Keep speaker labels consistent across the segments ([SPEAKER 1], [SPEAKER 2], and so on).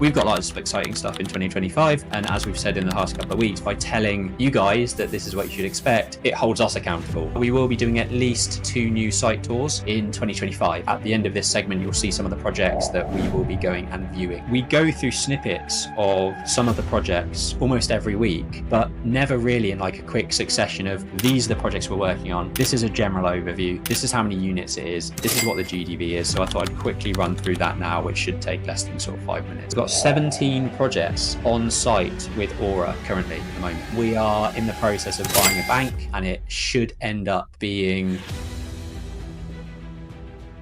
[SPEAKER 1] We've got lots of exciting stuff in 2025, and as we've said in the last couple of weeks, by telling you guys that this is what you should expect, it holds us accountable. We will be doing at least 2 new site tours in 2025. At the end of this segment, you'll see some of the projects that we will be going and viewing. We go through snippets of some of the projects almost every week, but never really in like a quick succession of these are the projects we're working on. This is a general overview. This is how many units it is. This is what the GDV is. So I thought I'd quickly run through that now, which should take less than sort of 5 minutes. We've got 17 projects on site with Aura currently at the moment. We are in the process of buying a bank, and it should end up being...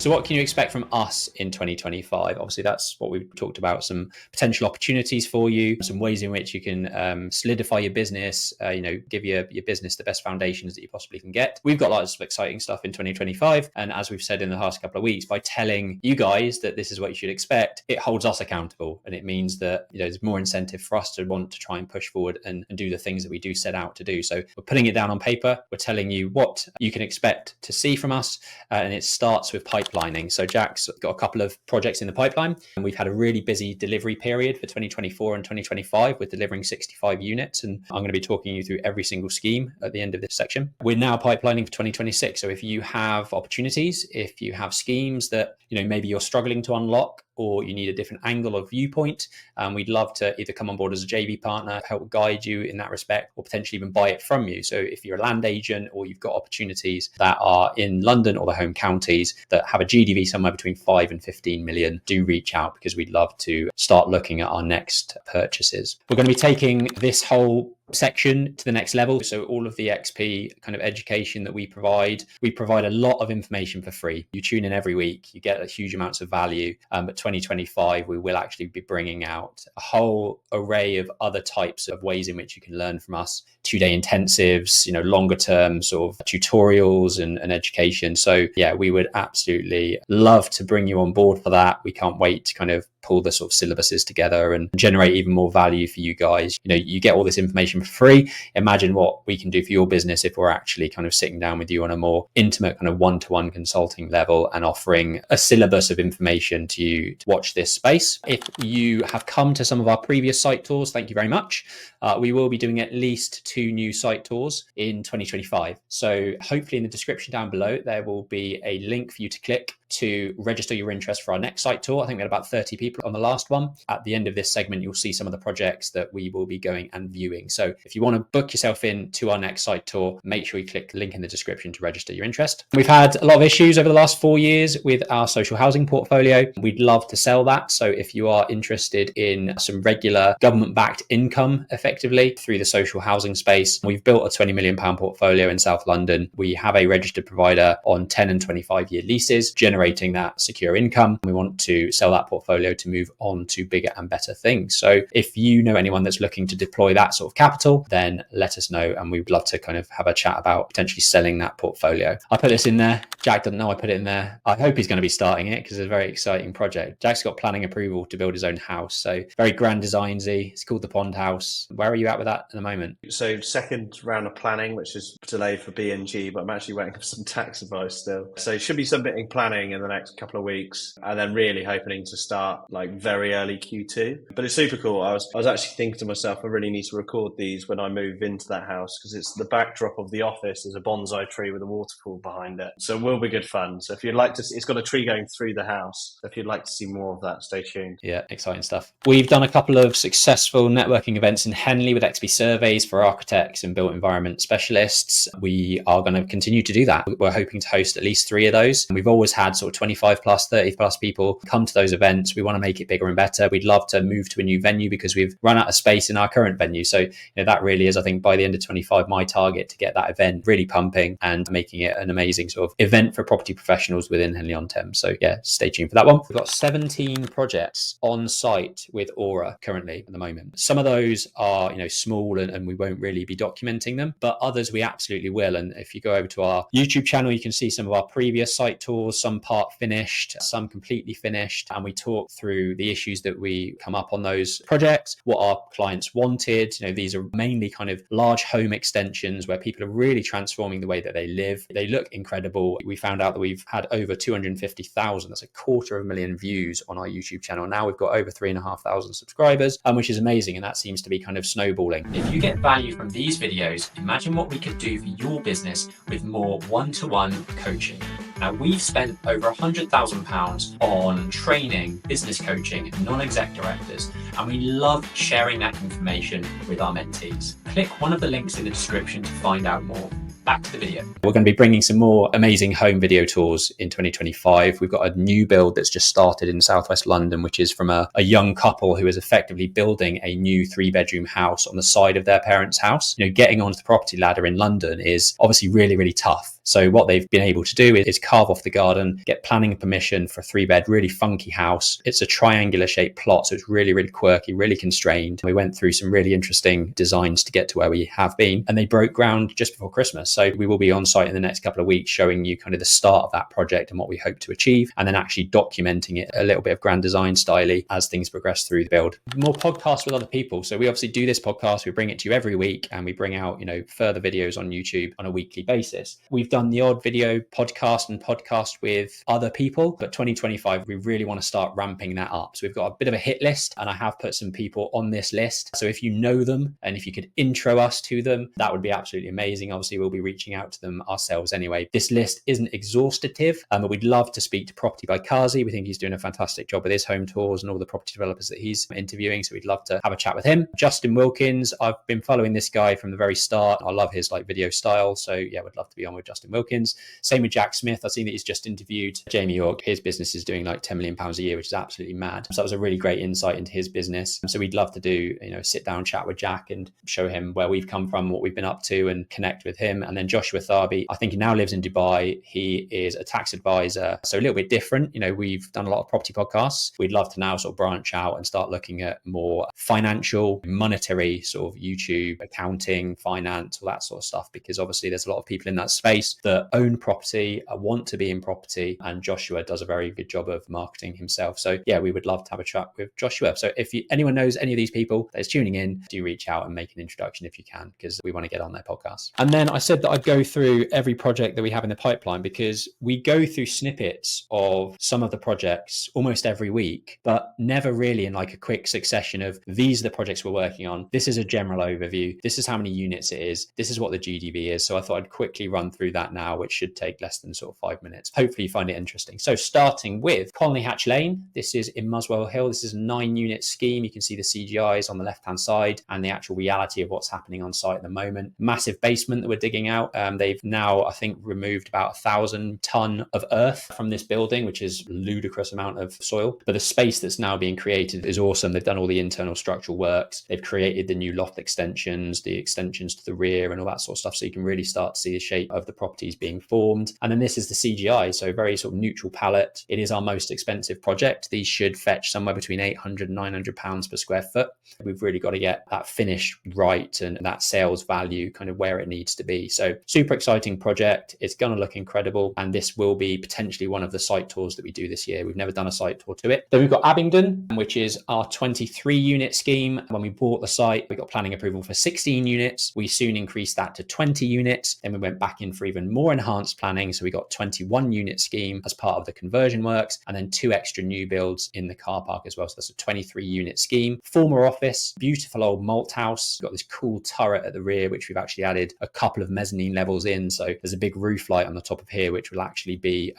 [SPEAKER 1] So what can you expect from us in 2025? Obviously, that's what we've talked about, some potential opportunities for you, some ways in which you can solidify your business, give your business the best foundations that you possibly can get. We've got lots of exciting stuff in 2025. And as we've said in the last couple of weeks, by telling you guys that this is what you should expect, it holds us accountable. And it means that there's more incentive for us to want to try and push forward and do the things that we do set out to do. So we're putting it down on paper. We're telling you what you can expect to see from us. And it starts with pipelining. So Jack's got a couple of projects in the pipeline, and we've had a really busy delivery period for 2024 and 2025 with delivering 65 units. And I'm going to be talking you through every single scheme at the end of this section. We're now pipelining for 2026. So if you have opportunities, if you have schemes that, maybe you're struggling to unlock, or you need a different angle of viewpoint, we'd love to either come on board as a JV partner, help guide you in that respect, or potentially even buy it from you. So if you're a land agent or you've got opportunities that are in London or the home counties that have a GDV somewhere between 5 and 15 million, do reach out, because we'd love to start looking at our next purchases. We're going to be taking this whole section to the next level. So all of the XP kind of education that we provide a lot of information for free. You tune in every week, you get a huge amounts of value. But 2025, we will actually be bringing out a whole array of other types of ways in which you can learn from us. 2-day intensives, longer term sort of tutorials and education. So yeah, we would absolutely love to bring you on board for that. We can't wait to kind of pull the sort of syllabuses together and generate even more value for you guys. You get all this information for free. Imagine what we can do for your business if we're actually kind of sitting down with you on a more intimate kind of one-to-one consulting level and offering a syllabus of information to you to watch this space. If you have come to some of our previous site tours, thank you very much. We will be doing at least 2 new site tours in 2025. So hopefully in the description down below, there will be a link for you to click to register your interest for our next site tour. I think we had about 30 people on the last one. At the end of this segment, you'll see some of the projects that we will be going and viewing. So if you want to book yourself in to our next site tour, make sure you click the link in the description to register your interest. We've had a lot of issues over the last 4 years with our social housing portfolio. We'd love to sell that. So if you are interested in some regular government-backed income effectively through the social housing space, we've built a £20 million portfolio in South London. We have a registered provider on 10 and 25-year leases, generating that secure income. We want to sell that portfolio to move on to bigger and better things. So if you know anyone that's looking to deploy that sort of capital, then let us know, and we'd love to kind of have a chat about potentially selling that portfolio. I put this in there. Jack doesn't know I put it in there. I hope he's going to be starting it because it's a very exciting project. Jack's got planning approval to build his own house. So very grand designsy. It's called the Pond House. Where are you at with that at the moment?
[SPEAKER 2] So second round of planning, which is delayed for BNG, but I'm actually waiting for some tax advice still. So should be submitting planning in the next couple of weeks, and then really hoping to start like very early Q2. But it's super cool. I was actually thinking to myself, I really need to record these when I move into that house, because it's the backdrop of the office. There's a bonsai tree with a waterfall behind it. So it will be good fun. So if you'd like to see, it's got a tree going through the house. So if you'd like to see more of that, stay tuned.
[SPEAKER 1] Yeah, exciting stuff. We've done a couple of successful networking events in Henley with XP surveys for architects and built environment specialists. We are going to continue to do that. We're hoping to host at least 3 of those. And we've always had sort of 25 plus, 30 plus people come to those events. We want to make it bigger and better. We'd love to move to a new venue because we've run out of space in our current venue. So that really is, I think, by the end of 25, my target to get that event really pumping and making it an amazing sort of event for property professionals within Henley-on-Thames. So yeah, stay tuned for that one. We've got 17 projects on site with Aura currently at the moment. Some of those are, small and we won't really be documenting them, but others we absolutely will. And if you go over to our YouTube channel, you can see some of our previous site tours, some part finished, some completely finished. And we talk through the issues that we come up on those projects, what our clients wanted. These are mainly kind of large home extensions where people are really transforming the way that they live. They look incredible. We found out that we've had over 250,000, that's 250,000 views on our YouTube channel. Now we've got over 3,500 subscribers, which is amazing. And that seems to be kind of snowballing. If you get value from these videos, imagine what we could do for your business with more one-to-one coaching. Now, we've spent over £100,000 on training, business coaching, non-exec directors, and we love sharing that information with our mentees. Click one of the links in the description to find out more. Back to the video. We're going to be bringing some more amazing home video tours in 2025. We've got a new build that's just started in southwest London, which is from a young couple who is effectively building a new 3-bedroom house on the side of their parents' house. Getting onto the property ladder in London is obviously really, really tough. So what they've been able to do is carve off the garden, get planning permission for a 3-bed, really funky house. It's a triangular shaped plot, so it's really, really quirky, really constrained. We went through some really interesting designs to get to where we have been, and they broke ground just before Christmas. So we will be on site in the next couple of weeks showing you kind of the start of that project and what we hope to achieve, and then actually documenting it a little bit of grand design styly as things progress through the build. More podcasts with other people. So we obviously do this podcast, we bring it to you every week, and we bring out, further videos on YouTube on a weekly basis. We've done the odd video podcast with other people, but 2025, we really want to start ramping that up. So we've got a bit of a hit list, and I have put some people on this list. So if you know them and if you could intro us to them, that would be absolutely amazing. Obviously, we'll be reaching out to them ourselves anyway. This list isn't exhaustive, but we'd love to speak to Property by Kazi. We think he's doing a fantastic job with his home tours and all the property developers that he's interviewing. So we'd love to have a chat with him. Justin Wilkins, I've been following this guy from the very start. I love his video style. So yeah, would love to be on with Justin Wilkins. Same with Jack Smith. I've seen that he's just interviewed Jamie York. His business is doing like £10 million a year, which is absolutely mad. So that was a really great insight into his business. So we'd love to do, a sit down chat with Jack and show him where we've come from, what we've been up to, and connect with him. And then Joshua Tharby, I think he now lives in Dubai. He is a tax advisor. So a little bit different. We've done a lot of property podcasts. We'd love to now sort of branch out and start looking at more financial, monetary sort of YouTube, accounting, finance, all that sort of stuff, because obviously there's a lot of people in that space that own property, want to be in property, and Joshua does a very good job of marketing himself. So yeah, we would love to have a chat with Joshua. So if anyone knows any of these people that is tuning in, do reach out and make an introduction if you can, because we want to get on their podcast. And then I said that I'd go through every project that we have in the pipeline, because we go through snippets of some of the projects almost every week, but never really in like a quick succession of these are the projects we're working on. This is a general overview. This is how many units it is. This is what the GDV is. So I thought I'd quickly run through that now, which should take less than sort of 5 minutes. Hopefully you find it interesting. So starting with Colney Hatch Lane, this is in Muswell Hill. This is a 9-unit scheme. You can see the CGIs on the left-hand side and the actual reality of what's happening on site at the moment. Massive basement that we're digging out. They've now, I think, removed about 1,000 ton of earth from this building, which is a ludicrous amount of soil. But the space that's now being created is awesome. They've done all the internal structural works. They've created the new loft extensions, the extensions to the rear and all that sort of stuff. So you can really start to see the shape of the properties being formed. And then this is the CGI. So very sort of neutral palette. It is our most expensive project. These should fetch somewhere between £800 and £900 per square foot. We've really got to get that finish right and that sales value kind of where it needs to be. So super exciting project. It's going to look incredible. And this will be potentially one of the site tours that we do this year. We've never done a site tour to it. Then we've got Abingdon, which is our 23-unit scheme. When we bought the site, we got planning approval for 16 units. We soon increased that to 20 units. Then we went back in for even more enhanced planning. So we got 21-unit scheme as part of the conversion works, and then 2 extra new builds in the car park as well. So that's a 23-unit scheme. Former office, beautiful old malt house. We've got this cool turret at the rear, which we've actually added a couple of mezzanine levels in. So there's a big roof light on the top of here, which will actually be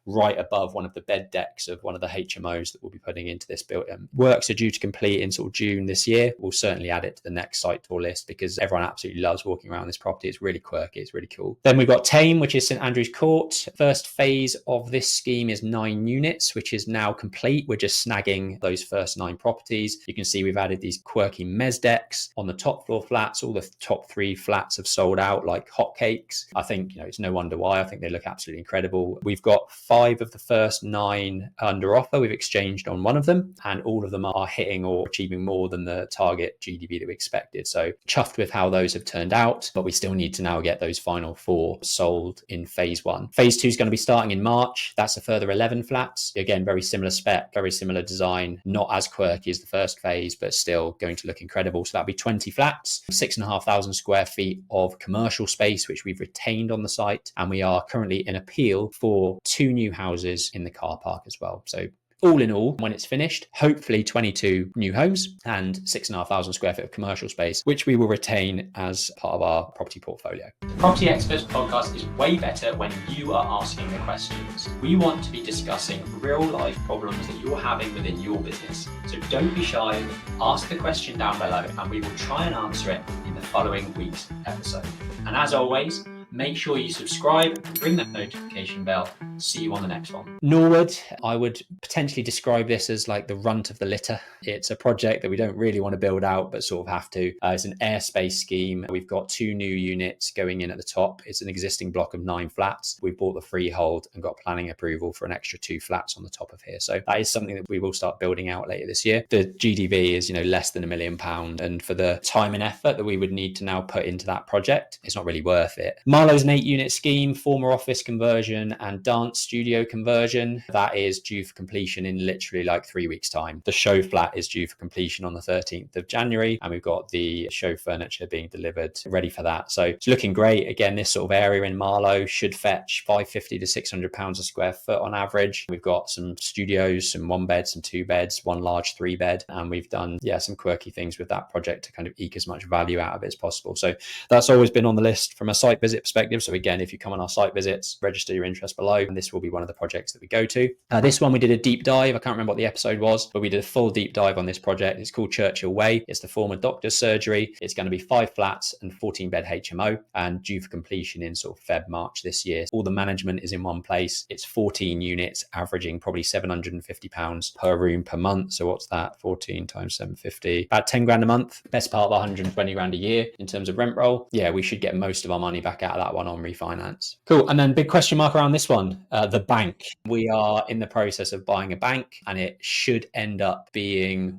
[SPEAKER 1] right above one of the bed decks of one of the HMOs that we'll be putting into this building. Works are due to complete in sort of June this year. We'll certainly add it to the next site tour list because everyone absolutely loves walking around this property. It's really quirky. It's really cool. Then we've got Tame, which is St Andrew's Court. First phase of this scheme is 9 units, which is now complete. We're just snagging those first 9 properties. You can see we've added these quirky mezz decks on the top floor flats. All the top 3 flats have sold out like hotcakes. I think, it's no wonder why. I think they look absolutely incredible. We've got 5 5 of the first 9 under offer. We've exchanged on 1 of them, and all of them are hitting or achieving more than the target GDV that we expected. So chuffed with how those have turned out, but we still need to now get those final 4 sold in phase 1. Phase 2 is going to be starting in March. That's a further 11 flats. Again, very similar spec, very similar design, not as quirky as the first phase, but still going to look incredible. So that'll be 20 flats, 6,500 square feet of commercial space, which we've retained on the site. And we are currently in appeal for 2 new houses in the car park as well. So all in all, when it's finished, hopefully 22 new homes and 6,500 square feet of commercial space, which we will retain as part of our property portfolio. The Property Experts podcast is way better when you are asking the questions. We want to be discussing real life problems that you're having within your business. So don't be shy, ask the question down below and we will try and answer it in the following week's episode. And as always, make sure you subscribe, ring that notification bell. See you on the next one. Norwood, I would potentially describe this as like the runt of the litter. It's a project that we don't really want to build out, but sort of have to. It's an airspace scheme. We've got 2 new units going in at the top. It's an existing block of 9 flats. We bought the freehold and got planning approval for an extra 2 flats on the top of here. So that is something that we will start building out later this year. The GDV is, less than £1 million. And for the time and effort that we would need to now put into that project, it's not really worth it. Marlowe's an 8-unit scheme, former office conversion and dance studio conversion. That is due for completion in literally like 3 weeks' time. The show flat is due for completion on the 13th of January, and we've got the show furniture being delivered ready for that. So it's looking great. Again, this sort of area in Marlowe should fetch £550 to £600 a square foot on average. We've got some studios, some 1 bed, some 2 beds, 1 large 3 bed, and we've done some quirky things with that project to kind of eke as much value out of it as possible. So that's always been on the list from a site visit perspective. So again, if you come on our site visits, register your interest below, and this will be one of the projects that we go to. This one we did a deep dive. I can't remember what the episode was, but we did a full deep dive on this project. It's called Churchill Way. It's the former doctor's surgery. It's going to be 5 flats and 14-bed HMO, and due for completion in sort of Feb, March this year. All the management is in one place. It's 14 units, averaging probably £750 per room per month. So what's that? 14 times 750, about 10 grand a month. Best part of 120 grand a year in terms of rent roll. Yeah, we should get most of our money back out of that one on refinance. Cool. And then big question mark around this one, the bank. We are in the process of buying a bank, and it should end up being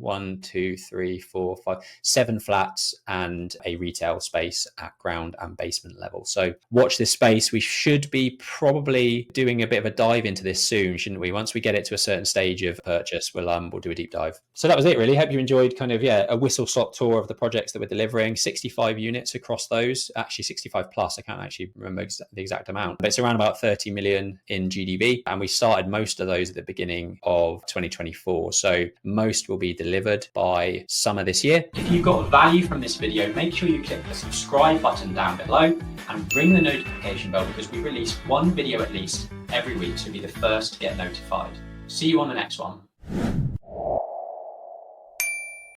[SPEAKER 1] 7 flats and a retail space at ground and basement level. So watch this space. We should be probably doing a bit of a dive into this soon, shouldn't we? Once we get it to a certain stage of purchase, we'll do a deep dive. So that was it really. Hope you enjoyed a whistle stop tour of the projects that we're delivering. 65 units across those, actually 65 plus. I can't actually remember the exact amount, but it's around about 30 million in GDV. And we started most of those at the beginning of 2024. So most will be delivered by summer this year. If you got value from this video, make sure you click the subscribe button down below and ring the notification bell, because we release 1 video at least every week, so be the first to get notified. See you on the next one.